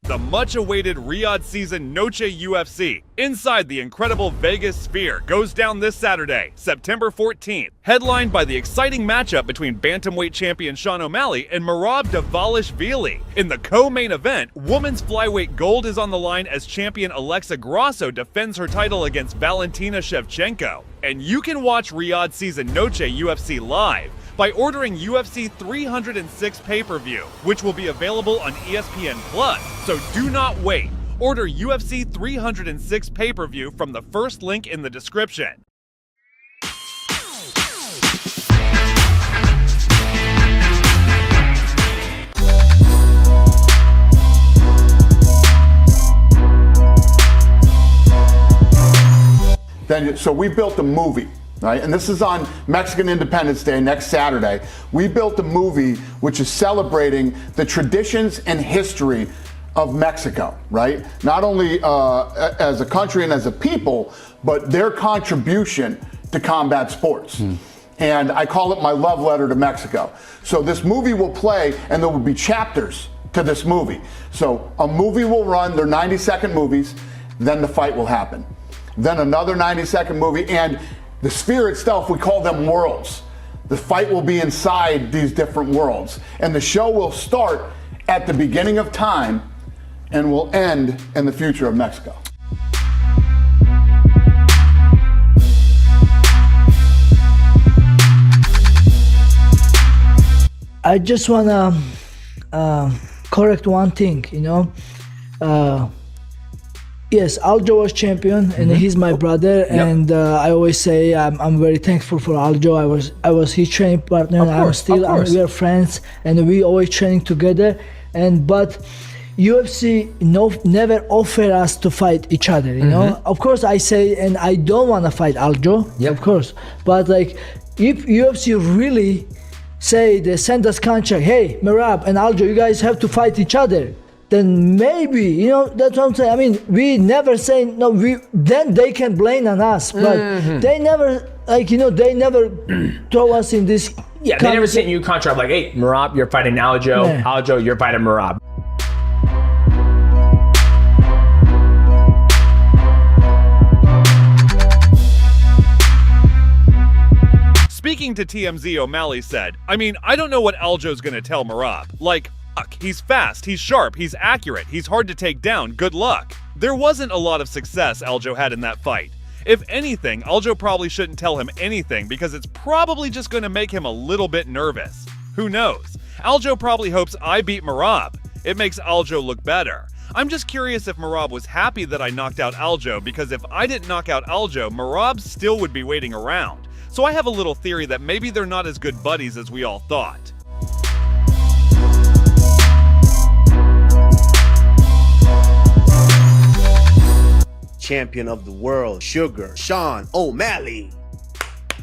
The much-awaited Riyadh season Noche UFC, inside the incredible Vegas Sphere, goes down this Saturday, September 14th, headlined by the exciting matchup between bantamweight champion Sean O'Malley and Merab Dvalishvili. In the co-main event, women's flyweight gold is on the line as champion Alexa Grasso defends her title against Valentina Shevchenko. And you can watch Riyadh season Noche UFC live by ordering UFC 306 pay-per-view, which will be available on ESPN+. So do not wait. Order UFC 306 pay-per-view from the first link in the description. So we built a movie. Right? And this is on Mexican Independence Day next Saturday. We built a movie which is celebrating the traditions and history of Mexico, right? Not only as a country and as a people, but their contribution to combat sports. And I call it my love letter to Mexico. So this movie will play, and there will be chapters to this movie. So a movie will run, they're 90-second movies, then the fight will happen. Then another 90-second movie, and the sphere itself, we call them worlds. The fight will be inside these different worlds. And the show will start at the beginning of time and will end in the future of Mexico. I just want to correct one thing, you know. Yes, Aljo was champion, and he's my brother. And I always say I'm very thankful for Aljo. I was his training partner. We are friends, and we always training together. But UFC never offer us to fight each other. You know, of course I say, and I don't want to fight Aljo, of course. But like, if UFC really say they send us contract, hey, Merab and Aljo, you guys have to fight each other, then maybe, you know, that's what I'm saying. I mean, we never say no. Then they can blame on us, but they never, like, you know, they never throw us in this. Yeah, they never sent you a contract like, hey, Merab, you're fighting Aljo. Aljo, you're fighting Merab. Speaking to TMZ, O'Malley said, I mean, I don't know what Aljo's gonna tell Merab. Like, he's fast, he's sharp, he's accurate, he's hard to take down, good luck. There wasn't a lot of success Aljo had in that fight. If anything, Aljo probably shouldn't tell him anything because it's probably just going to make him a little bit nervous. Who knows? Aljo probably hopes I beat Merab. It makes Aljo look better. I'm just curious if Merab was happy that I knocked out Aljo, because if I didn't knock out Aljo, Merab still would be waiting around. So I have a little theory that maybe they're not as good buddies as we all thought. Champion of the world, Sugar, Sean O'Malley.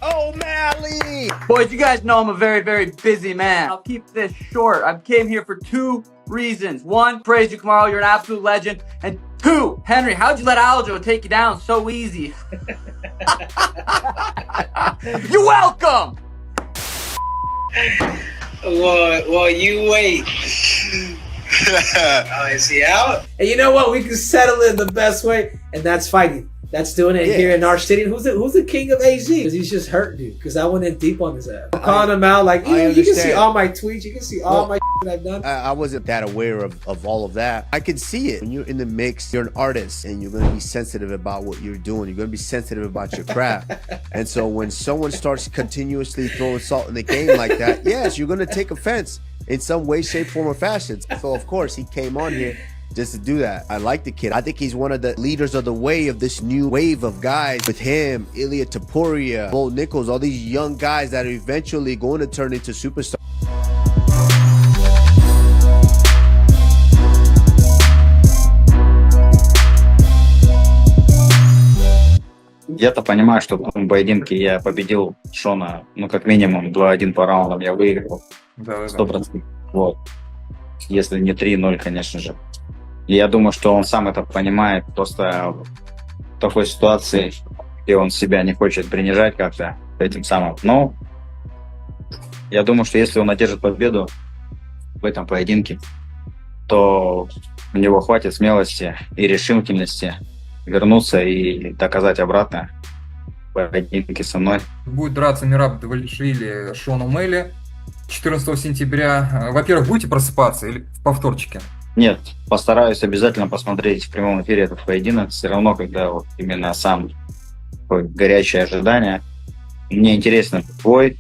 O'Malley! Boys, you guys know I'm a very, very busy man. I'll keep this short. I came here for 2 reasons. 1, praise you, Kamaru, you're an absolute legend. And 2, Henry, how'd you let Aljo take you down so easy? You're welcome! Well, you wait. Is he out? And you know what? We can settle it the best way, and that's fighting. That's doing it here in our city. Who's the king of AZ? Because he's just hurt, dude. Because I went in deep on his ass. I'm calling him out like, you can see all my tweets. You can see all my shit I've done. I wasn't that aware of all of that. I could see it. When you're in the mix, you're an artist, and you're going to be sensitive about what you're doing. You're going to be sensitive about your craft. And so when someone starts continuously throwing salt in the game like that, yes, you're going to take offense in some way, shape, form, or fashion. So, of course, he came on here just to do that. I like the kid. I think he's one of the leaders of the way of this new wave of guys with him, Ilya Topuria, Bo Nichols, all these young guys that are eventually going to turn into superstars. Я-то понимаю, что в том поединке я победил Шона, ну, как минимум 2-1 по раундам я выиграл. 100%. Вот. Если не 3-0, конечно же. И я думаю, что он сам это понимает, просто в такой ситуации, где он себя не хочет принижать как-то этим самым. Но я думаю, что если он одержит победу в этом поединке, то у него хватит смелости и решительности вернуться и доказать обратно в поединке со мной. Будет драться Мераб Давалишвили Шону Мелли 14 сентября. Во-первых, будете просыпаться или в повторчике? Нет, постараюсь обязательно посмотреть в прямом эфире этот поединок. Все равно, когда вот именно сам такое горячее ожидание. Мне интересен бой,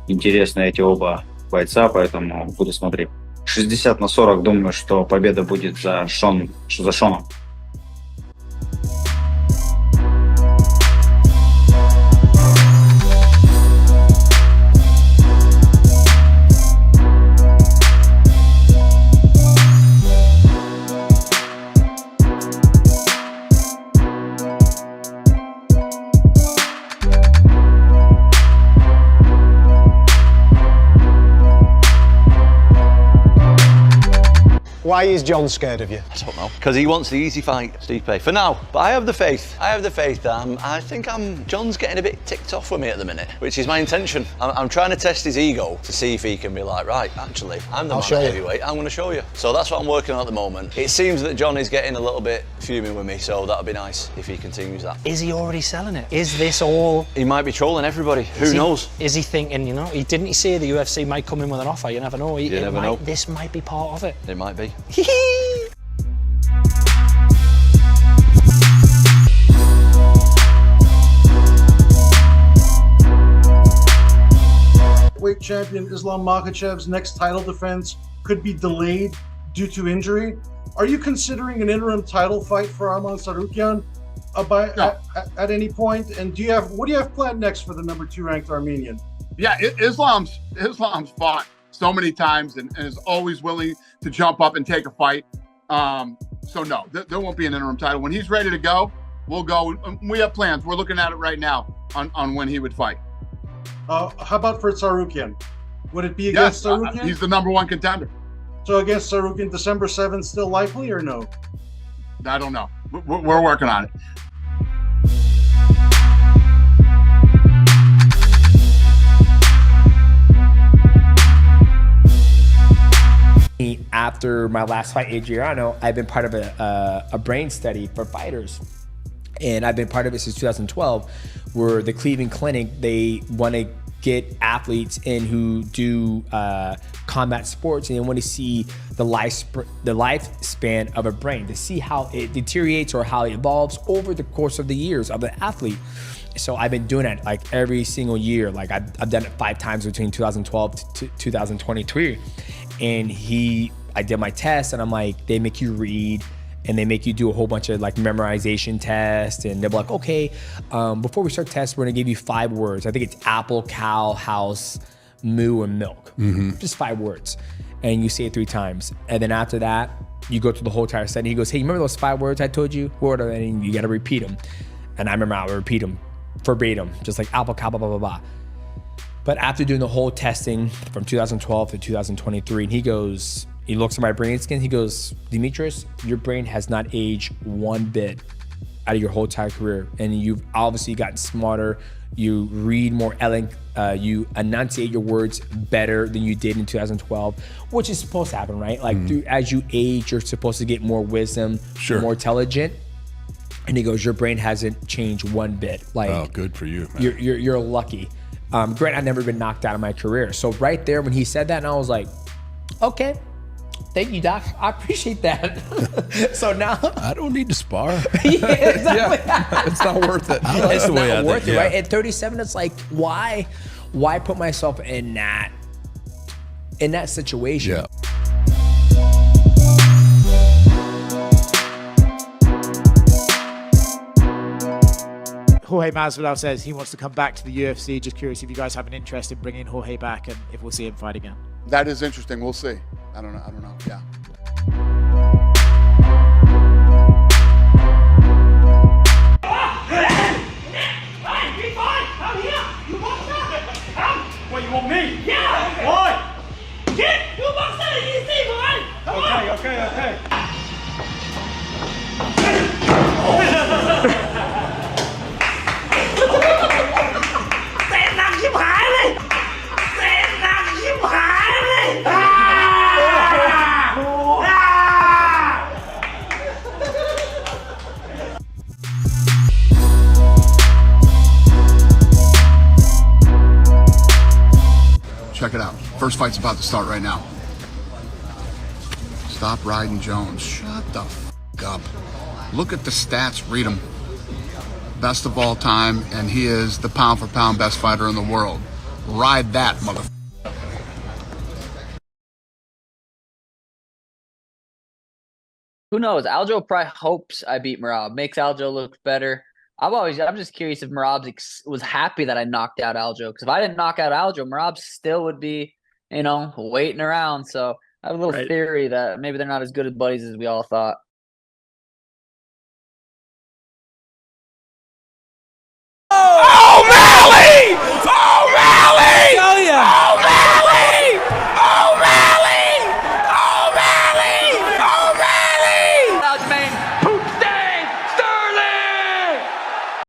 интересны эти оба бойца, поэтому буду смотреть. 60-40, думаю, что победа будет за Шоном. Why is Jon scared of you? I don't know. Because he wants the easy fight, Stipe, for now. But I have the faith. I think Jon's getting a bit ticked off with me at the minute, which is my intention. I'm trying to test his ego to see if he can be like, right, actually, I'm the man at heavyweight. I'm going to show you. So that's what I'm working on at the moment. It seems that Jon is getting a little bit fuming with me, so that'd be nice if he continues that. Is he already selling it? Is this all? He might be trolling everybody. Who knows? Is he thinking, you know, didn't he say the UFC might come in with an offer? You never know. You never know. This might be part of it. It might be. Weight champion Islam Makhachev's next title defense could be delayed due to injury. Are you considering an interim title fight for Arman Tsarukyan at any point? And what do you have planned next for the number 2 ranked Armenian? Yeah, Islam's fought so many times and is always willing to jump up and take a fight. So no, there won't be an interim title. When he's ready to go, we'll go. We have plans. We're looking at it right now on when he would fight. How about for Tsarukyan? Would it be against Tsarukyan? He's the number 1 contender. So against Tsarukyan, December 7th, still likely or no? I don't know. We're working on it. After my last fight, Adriano, I've been part of a brain study for fighters. And I've been part of it since 2012, where the Cleveland Clinic, they want to get athletes in who do combat sports, and they want to see the lifespan of a brain, to see how it deteriorates or how it evolves over the course of the years of the athlete. So I've been doing it like every single year. Like I've done it 5 times between 2012 to 2023. And I did my test, and I'm like, they make you read, and they make you do a whole bunch of like memorization tests, and they're like, okay, before we start tests, we're gonna give you 5 words. I think it's apple, cow, house, moo, and milk. Just 5 words. And you say it 3 times. And then after that, you go through the whole entire set, and he goes, hey, remember those 5 words I told you? What are they? And you gotta repeat them. And I remember I would repeat them verbatim, just like apple, cow, blah, blah, blah, blah. But after doing the whole testing from 2012 to 2023, and he looks at my brain scan, he goes, Demetrious, your brain has not aged 1 bit out of your whole entire career. And you've obviously gotten smarter. You read more you enunciate your words better than you did in 2012, which is supposed to happen, right? Like as you age, you're supposed to get more wisdom, more intelligent. And he goes, your brain hasn't changed 1 bit. Like, oh, good for you, man. You're lucky. Granted, I've never been knocked out of my career. So right there, when he said that, and I was like, okay, thank you, doc. I appreciate that. So now I don't need to spar. Yeah, exactly. It's not worth it. That's the way I think. It, right? At 37, it's like, why put myself in that situation? Yeah. Jorge Masvidal says he wants to come back to the UFC. Just curious if you guys have an interest in bringing Jorge back and if we'll see him fight again. That is interesting. We'll see. I don't know. Yeah. What, you want me? Yeah! Why? Get! You box out of easy, boy! Come on! Okay. First fight's about to start right now. Stop riding Jones. Shut the f up. Look at the stats, read them. Best of all time, and he is the pound for pound best fighter in the world. Ride that, motherfucker. Who knows? Aljo probably hopes I beat Merab. Makes Aljo look better. I'm just curious if Merab was happy that I knocked out Aljo. Because if I didn't knock out Aljo, Merab still would be, waiting around. So I have a little theory that maybe they're not as good as buddies as we all thought. O'Malley! O'Malley!